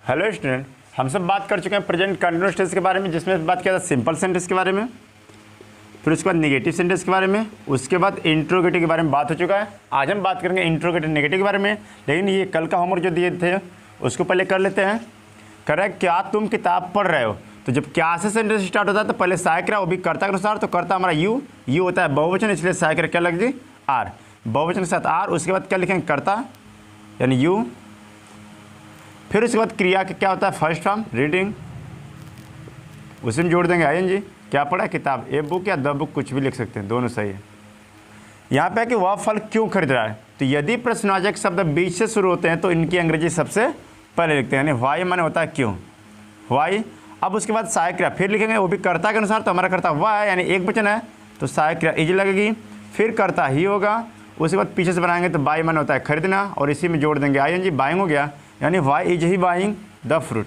Hello student, हम सब बात कर चुके हैं प्रेजेंट कंटिन्यूअस टेंस के बारे में, जिसमें बात किया था सिंपल सेंटेंस के बारे में, फिर उसके बाद नेगेटिव सेंटेंस के बारे में, उसके बाद इंट्रोगेटिव के बारे में बात हो चुका है। आज हम बात करेंगे इंट्रोगेटिव नेगेटिव के बारे में, लेकिन ये कल का होमवर्क जो दिए थे उसको पहले कर लेते हैं। कह रहा है क्या तुम किताब पढ़ रहे हो, तो जब क्या से सेंटेंस स्टार्ट होता है तो पहले सहायक क्रिया, वो भी कर्ता के अनुसार। तो कर्ता हमारा यू होता है बहुवचन, इसलिए सहायक क्रिया क्या लग जी आर, बहुवचन के साथ आर। उसके बाद क्या लिखेंगे कर्ता यानी यू, फिर उसके बाद क्रिया का क्या होता है फर्स्ट फॉर्म रीडिंग, उसी में जोड़ देंगे आईएनजी। क्या पढ़ा किताब, ए बुक या द बुक, कुछ भी लिख सकते हैं, दोनों सही है। यहाँ पे है कि वह फल क्यों खरीद रहा है, तो यदि प्रश्नवाचक शब्द बीच से शुरू होते हैं तो इनकी अंग्रेजी सबसे पहले लिखते हैं, यानी वाई माने होता है क्यों, वाई। अब उसके बाद सहायक क्रिया फिर लिखेंगे, वो भी कर्ता के अनुसार। तो हमारा कर्ता वह है यानी एक वचन है, तो सहायक क्रिया इज लगेगी, फिर कर्ता ही होगा। उसके बाद पीछे से बनाएंगे तो बाई माने होता है खरीदना, और इसी में जोड़ देंगे आईएनजी, बाइंग हो गया, यानी why is he buying the fruit.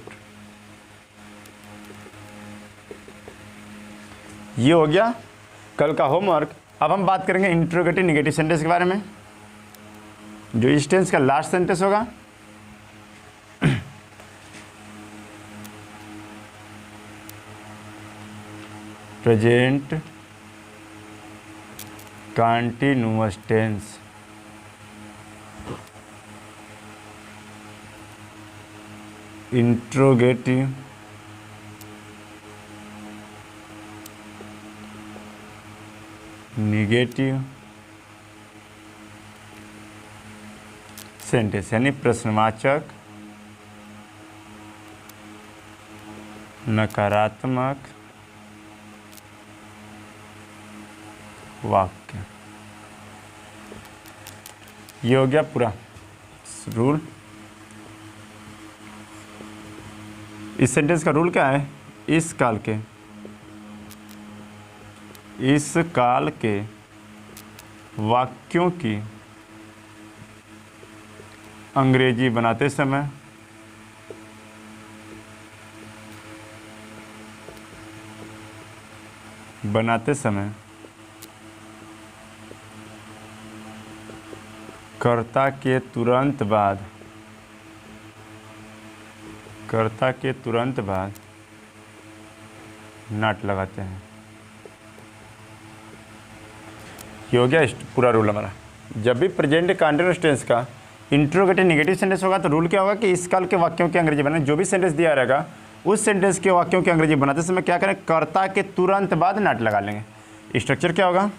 ये हो गया कल का होमवर्क। अब हम बात करेंगे इंट्रोगेटिव नेगेटिव सेंटेंस के बारे में, जो इस टेंस का लास्ट सेंटेंस होगा। Present continuous tense, interrogative negative sentence, यानी प्रश्नवाचक नकारात्मक वाक्य। ये हो गया पूरा रूल। इस सेंटेंस का रूल क्या है, इस काल के वाक्यों की अंग्रेजी बनाते समय कर्ता के तुरंत बाद नॉट लगाते हैं। ये हो गया पूरा रूल हमारा। जब भी प्रेजेंट कंटीन्यूअस टेंस का इंट्रोगेटिव नेगेटिव सेंटेंस होगा तो रूल क्या होगा कि इस काल के वाक्यों की अंग्रेजी बनाए, जो भी सेंटेंस दिया रहेगा उस सेंटेंस के वाक्यों की अंग्रेजी बनाते समय क्या करें, कर्ता के तुरंत बाद नॉट लगा लेंगे। स्ट्रक्चर क्या होगा,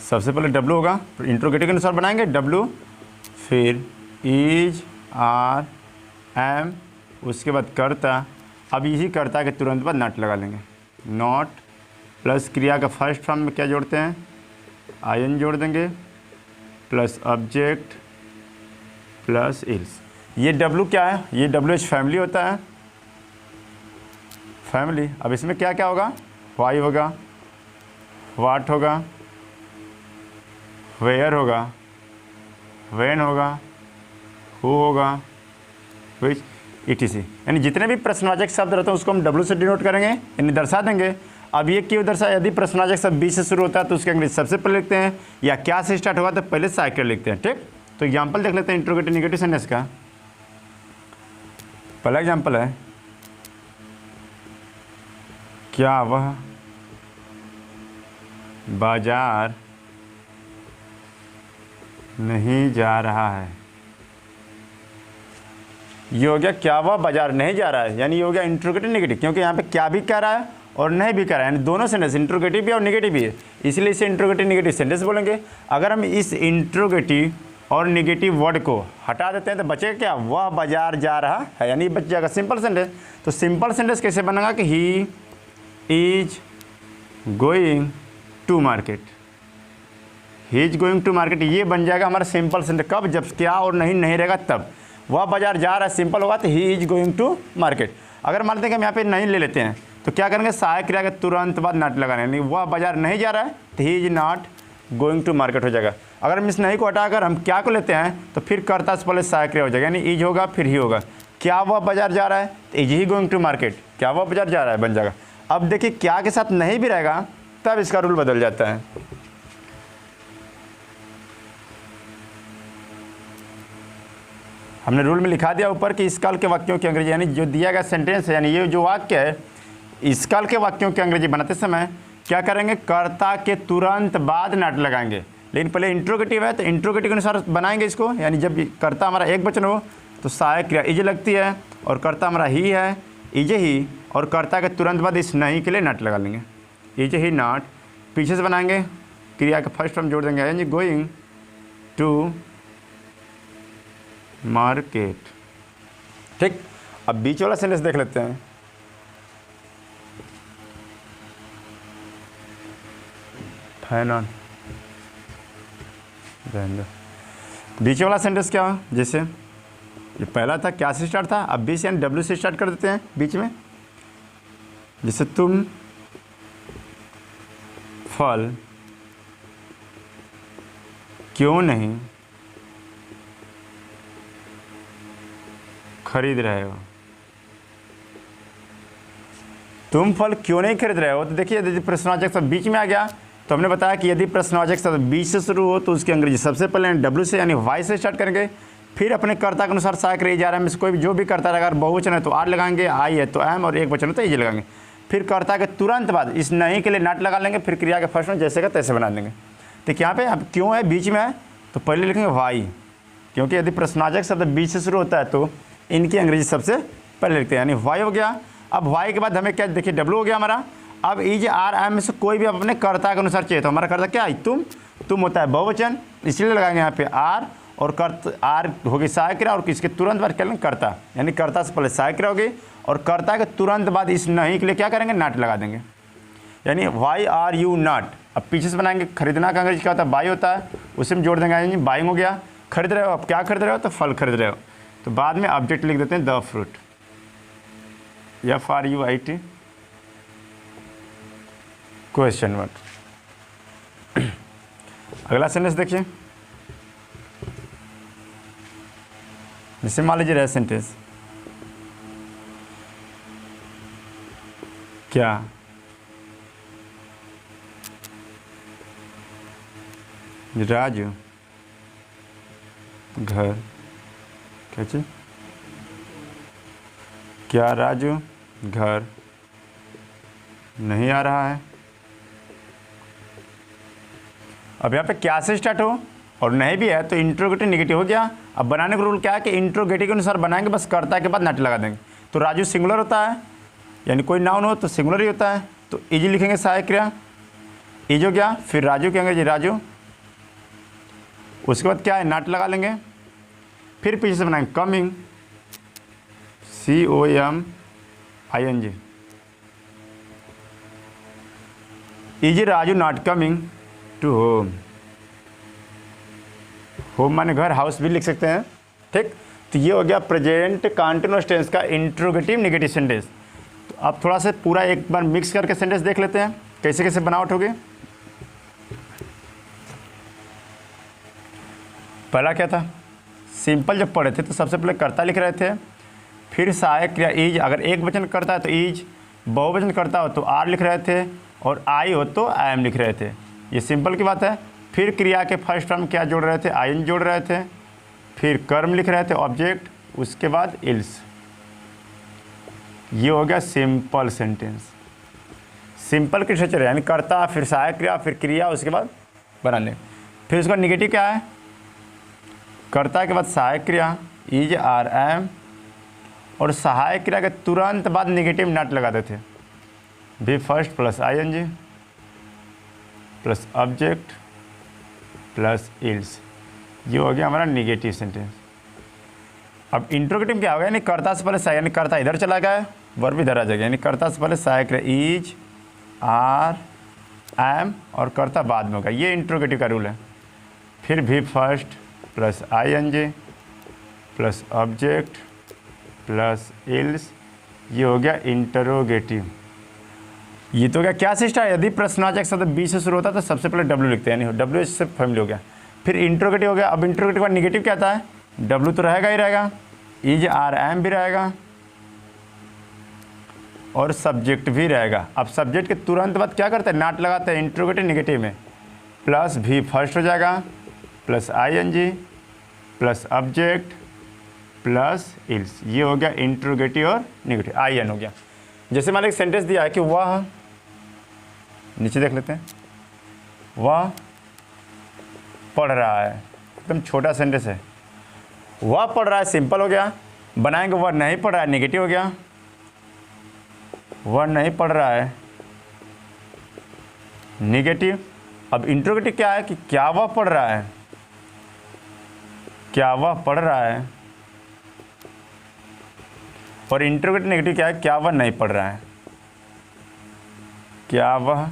सबसे पहले डब्ल्यू होगा, इंट्रोगेटिव के अनुसार बनाएंगे डब्ल्यू, फिर इज आर एम, उसके बाद कर्ता। अब यही कर्ता के तुरंत बाद नॉट लगा लेंगे, नॉट प्लस क्रिया का फर्स्ट फॉर्म में क्या जोड़ते हैं, आईएन जोड़ देंगे, प्लस ऑब्जेक्ट प्लस इल्स। ये डब्ल्यू क्या है, ये डब्ल्यू एच फैमिली होता है, फैमिली। अब इसमें क्या क्या होगा, वाई होगा, वाट होगा, वेयर होगा, वेन होगा, हु होगा, विच, etc। यानी जितने भी प्रश्नवाचक शब्द रहते हैं उसको हम डब्ल्यू से डिनोट करेंगे, यानी दर्शा देंगे। अब ये क्यों दर्शाया, यदि प्रश्नवाचक शब्द बी से शुरू होता है तो उसके अंग्रेजी सबसे पहले लिखते हैं, या क्या से स्टार्ट होगा तो पहले सहायक क्रिया लिखते हैं। ठीक, तो एग्जाम्पल देख लेते हैं इंट्रोगेटिव नेगेटिव सेंटेंस का। पहला एग्जाम्पल है, क्या वह बाजार नहीं जा रहा है। ये हो गया क्या वह बाजार नहीं जा रहा है, यानी ये हो गया इंट्रोगेटिव नेगेटिव, क्योंकि यहाँ पे क्या भी कह रहा है और नहीं भी कह रहा है, यानी दोनों सेंटेंस इंट्रोगेटिव भी और नेगेटिव भी है, इसलिए इसे इंट्रोगेटिव नेगेटिव सेंटेंस बोलेंगे। अगर हम इस इंट्रोगेटिव और नेगेटिव वर्ड को हटा देते हैं तो बचेगा क्या, वह बाजार जा रहा है, यानी बच जाएगा सिंपल सेंटेंस। तो सिंपल सेंटेंस कैसे बनेगा कि he is going to market, he is going to market, ये बन जाएगा हमारा सिंपल सेंटेंस। कब, जब क्या और नहीं रहेगा तब। वह बाजार जा रहा है सिंपल होगा तो he is going to market. अगर मान लेते हैं कि हम यहाँ पे नहीं ले लेते हैं तो क्या करेंगे, सहायक क्रिया के तुरंत बाद नॉट लगाने, यानी वह बाजार नहीं जा रहा है तो he is not going to market हो जाएगा। अगर हम इस नहीं को हटाकर हम क्या को लेते हैं तो फिर कर्ता से पहले सहायक क्रिया हो जाएगा, यानी इज होगा फिर ही होगा। क्या वह बाजार जा रहा है तो is he going to market, क्या वह बाजार जा रहा है बन जाएगा। अब देखिए क्या के साथ नहीं भी रहेगा तब इसका रूल बदल जाता है। हमने रूल में लिखा दिया ऊपर कि इस काल के वाक्यों की अंग्रेजी, यानी जो दिया गया सेंटेंस है, यानी ये जो वाक्य है, इस काल के वाक्यों की अंग्रेजी बनाते समय क्या करेंगे, कर्ता के तुरंत बाद नॉट लगाएंगे। लेकिन पहले इंट्रोगेटिव है तो इंट्रोगेटिव के अनुसार बनाएंगे इसको, यानी जब कर्ता हमारा एक वचन हो तो सहायक क्रिया इज लगती है, और कर्ता हमारा ही है, इज ही, और कर्ता के तुरंत बाद इस नहीं के लिए नॉट लगा लेंगे, इज ही नॉट। पीछे से बनाएंगे, क्रिया का फर्स्ट फॉर्म जोड़ देंगे, यानी गोइंग टू मार्केट। ठीक, अब बीच वाला सेंटेंस देख लेते हैं। फैन ऑन, बीच वाला सेंटेंस क्या हो, जैसे ये पहला था क्या से स्टार्ट था, अब बी से यानी डब्ल्यू से स्टार्ट कर देते हैं बीच में। जैसे तुम फल क्यों नहीं खरीद रहे हो, तुम फल क्यों नहीं खरीद रहे हो। तो देखिए यदि प्रश्नवाचक शब्द बीच में आ गया तो हमने बताया कि यदि प्रश्नवाचक शब्द बीच से शुरू हो तो उसकी अंग्रेजी सबसे पहले डब्ल्यू से यानी वाई से स्टार्ट करेंगे, फिर अपने कर्ता के अनुसार सहायक रही जा रहा है, में से कोई भी जो भी कर्ता रहेगा, अगर बहुवचन है तो आर लगाएंगे, आई है तो एम, और एक वचन है तो इज लगाएंगे। फिर कर्ता के तुरंत बाद इस नहीं के लिए नॉट लगा लेंगे, फिर क्रिया के फर्स्ट में जैसे का तैसे बना देंगे। तो यहाँ पे अब क्यों है बीच में है तो पहले लिखेंगे वाई, क्योंकि यदि प्रश्नवाचक शब्द बीच से शुरू होता है तो इनकी अंग्रेजी सबसे पहले लिखते हैं, यानी वाई हो गया। अब वाई के बाद हमें क्या, देखिए डब्ल्यू हो गया हमारा। अब इज आर एम में से कोई भी अपने कर्ता के अनुसार चाहिए, तो हमारा कर्ता क्या है, तुम होता है बहुवचन, इसलिए लगाएंगे यहाँ पे आर, और आर होगी सहायक क्रिया, और इसके तुरंत बाद क्या लेंगे कर्ता, यानी कर्ता से पहले सहायक क्रिया होगी, और कर्ता के तुरंत बाद इस नहीं के लिए क्या करेंगे, नॉट लगा देंगे, यानी वाई आर यू नॉट। अब पीछे से बनाएंगे, खरीदना का अंग्रेजी क्या होता है, बाई होता है, उसी में जोड़ देंगे, यानी बाइंग हो गया, खरीद रहे हो। अब क्या खरीद रहे हो, तो फल खरीद रहे हो, तो बाद में ऑब्जेक्ट लिख देते हैं the fruit, FRUIT question word. अगला सेंटेंस देखिए, जैसे मान लीजिए रहा सेंटेंस, क्या राजू घर, क्या चीज, क्या राजू घर नहीं आ रहा है। अब यहाँ पे क्या से स्टार्ट हो और नहीं भी है तो इंट्रोगेटिव नेगेटिव हो गया। अब बनाने का रूल क्या है कि इंट्रोगेटिव के अनुसार बनाएंगे, बस कर्ता के बाद नॉट लगा देंगे। तो राजू सिंगुलर होता है, यानी कोई नाउन हो तो सिंगुलर ही होता है, तो इज लिखेंगे सहायक क्रिया, इज हो गया, फिर राजू कहेंगे जी राजू, उसके बाद क्या है नॉट लगा लेंगे, फिर पीछे से बनाएंगे coming, COMING, is Raju not coming to home, home माने घर, हाउस भी लिख सकते हैं। ठीक, तो ये हो गया प्रेजेंट कंटीन्यूअस टेंस का इंट्रोगेटिव नेगेटिव सेंटेंस। तो अब थोड़ा सा पूरा एक बार मिक्स करके सेंटेंस देख लेते हैं कैसे कैसे बनावट होगी। पहला क्या था, सिंपल जब पढ़े थे तो सबसे पहले कर्ता लिख रहे थे, फिर सहायक क्रिया इज, अगर एक वचन करता है तो इज, बहुवचन करता हो तो आर लिख रहे थे, और आई हो तो आई एम लिख रहे थे। ये सिंपल की बात है। फिर क्रिया के फर्स्ट टर्म क्या जोड़ रहे थे, आई एन जोड़ रहे थे, फिर कर्म लिख रहे थे ऑब्जेक्ट, उसके बाद इल्स। ये हो गया सिंपल सेंटेंस। सिंपल की स्ट्रक्चर यानी कर्ता, फिर सहायक क्रिया, फिर क्रिया, उसके बाद बनाने। फिर उसका निगेटिव क्या है, कर्ता के बाद सहायक क्रिया इज आर एम, और सहायक क्रिया के तुरंत बाद निगेटिव नॉट लगाते थे, be first plus ING plus object plus else. ये हो गया हमारा निगेटिव सेंटेंस। अब इंट्रोगेटिव क्या होगा, यानी कर्ता से पहले सहायक, यानी कर्ता इधर चला गया, वर्ब इधर आ जाएगा, यानी कर्ता से पहले सहायक क्रिया इज आर एम, और कर्ता बाद में होगा। ये इंट्रोगेटिव का रूल है। फिर भी first plus ING plus object plus else. ये हो गया इंटरोगेटिव। ये तो क्या क्या सिस्टम है, यदि प्रश्नवाचक शब्द बी से शुरू होता है तो सबसे पहले डब्ल्यू लिखते हैं, यानी डब्ल्यू से फैमिली हो गया। फिर इंट्रोगेटिव हो गया। अब इंट्रोगेटिव का निगेटिव क्या आता है, डब्ल्यू तो रहेगा ही रहेगा, इज आर एम भी रहेगा, और सब्जेक्ट भी रहेगा। अब सब्जेक्ट के तुरंत बाद क्या करते हैं, नॉट लगाते हैं इंट्रोगेटिव निगेटिव में, प्लस भी फर्स्ट हो जाएगा, plus ING plus object plus else, ये हो गया इंट्रोगेटिव और निगेटिव, आई एन हो गया। जैसे मान लो एक सेंटेंस दिया है कि वह, नीचे देख लेते हैं, वह पढ़ रहा है, एकदम छोटा सेंटेंस है। वह पढ़ रहा है सिंपल हो गया, बनाएंगे वह नहीं पढ़ रहा है, निगेटिव हो गया। वह नहीं पढ़ रहा है, निगेटिव। अब इंट्रोगेटिव क्या है कि क्या वह पढ़ रहा है, क्या वह पढ़ रहा है। और इंट्रोगेटिव नेगेटिव क्या है, क्या वह नहीं पढ़ रहा है, क्या वह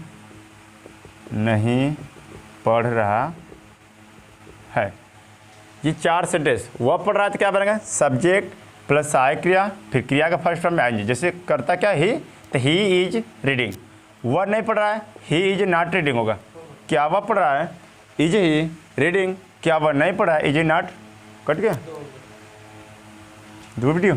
नहीं पढ़ रहा है। ये 4 सेंटेंस, वह पढ़ रहा है तो क्या बनेगा, सब्जेक्ट प्लस सहायक क्रिया, फिर क्रिया का फर्स्ट फॉर्म में आएंगे। जैसे करता क्या ही, तो ही इज रीडिंग। वह नहीं पढ़ रहा है, ही इज नॉट रीडिंग होगा। क्या वह पढ़ रहा है, इज ही रीडिंग। क्या वह नहीं पढ़ रहा है, इज ही नॉट। कट गया 2 वीडियो।